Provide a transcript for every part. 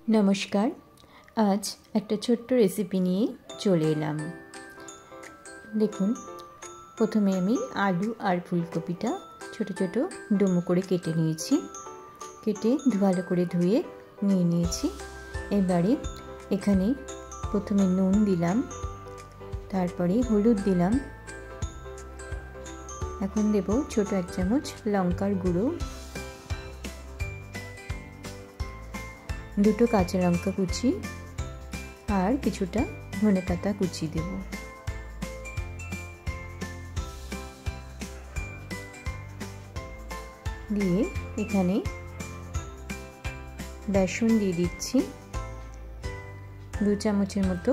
नमस्कार। आज एक छोट्ट रेसिपि निये चले एलाम। देखुन प्रथमे आमी आलू और फुलकपिटा छोटो छोटो डुमो करे केटे निয়েছি। केटे भालो करे धुए निये निয়েছি। एबारे एखाने प्रथमे नुन दिलाम, तारपरे हलुद दिलाम, एखन देब छोटो एक चामच लंकार गुड़ो, दुटो काँचा लंका कुचि और किछुटा धने पाता कुचि देब। दिए एखाने बेसन दिए दिচ্ছি 2 চামচের মতো,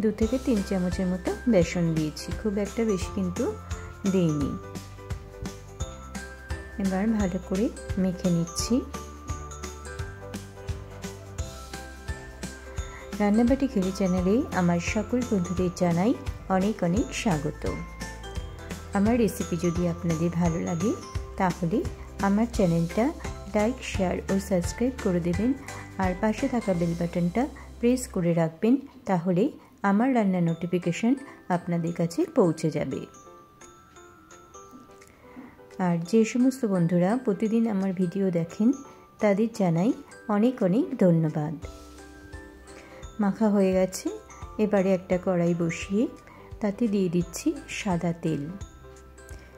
2 থেকে 3 চামচের মতো বেসন দিয়েছি, খুব একটা বেশি কিন্তু দেইনি। এবার ভালো করে মেখে নিচ্ছি। রান্নাবাটি খেলি চ্যানেলে আমার সকল বন্ধুদের জানাই অনেক অনেক স্বাগত। আমার রেসিপি যদি আপনাদের ভালো লাগে তাহলে আমার চ্যানেলটা লাইক, শেয়ার ও সাবস্ক্রাইব করে দেবেন আর পাশে থাকা বেল বাটনটা প্রেস করে রাখবেন, তাহলে আমার রান্নার নোটিফিকেশন আপনাদের কাছে পৌঁছে যাবে। আর যে সমস্ত বন্ধুরা প্রতিদিন আমার ভিডিও দেখেন তাদের জানাই অনেক অনেক ধন্যবাদ। মাখা হয়ে গেছে, এবারে একটা কড়াই বসিয়ে তাতে দিয়ে দিচ্ছি সাদা তেল।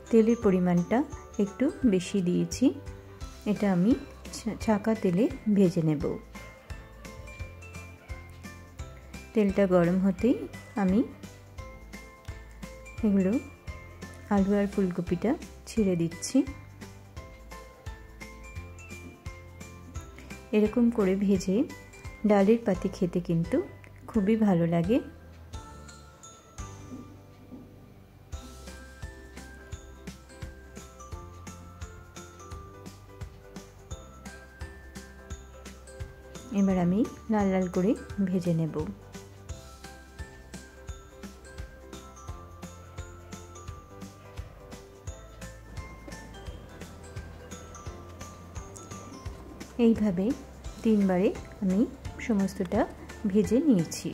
তেলের পরিমাণটা একটু বেশি দিয়েছি, এটা আমি ছাঁকা তেলে ভেজে নেব। তেলটা গরম হতেই আমি এগুলো আলু আর ফুলকপিটা ছেড়ে দিচ্ছি। এরকম করে ভেজে ডালের পাতে খেতে কিন্তু খুবই ভালো লাগে। এবার আমি লাল লাল করে ভেজে নেব। এইভাবে 3 বারে আমি সমস্তটা ভেজে নিয়েছি।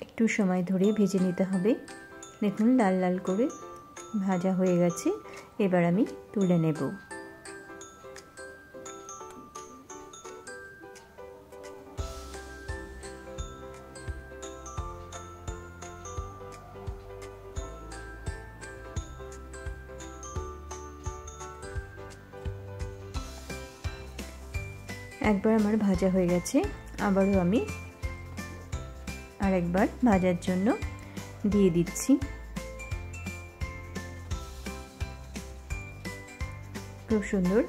একটু সময় ধরে ভেজে নিতে হবে। দেখুন লাল লাল করে ভাজা হয়ে গেছে, এবার আমি তুলে নেব। একবার আমার ভাজা হয়ে গেছে, আবারও আমি আরেকবার ভাজার জন্য দিয়ে দিচ্ছি। খুব সুন্দর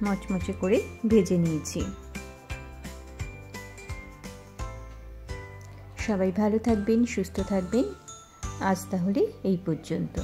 মচমচে করে ভেজে নিয়েছি। সবাই ভালো থাকবেন, সুস্থ থাকবেন। আজ তাহলে এই পর্যন্ত।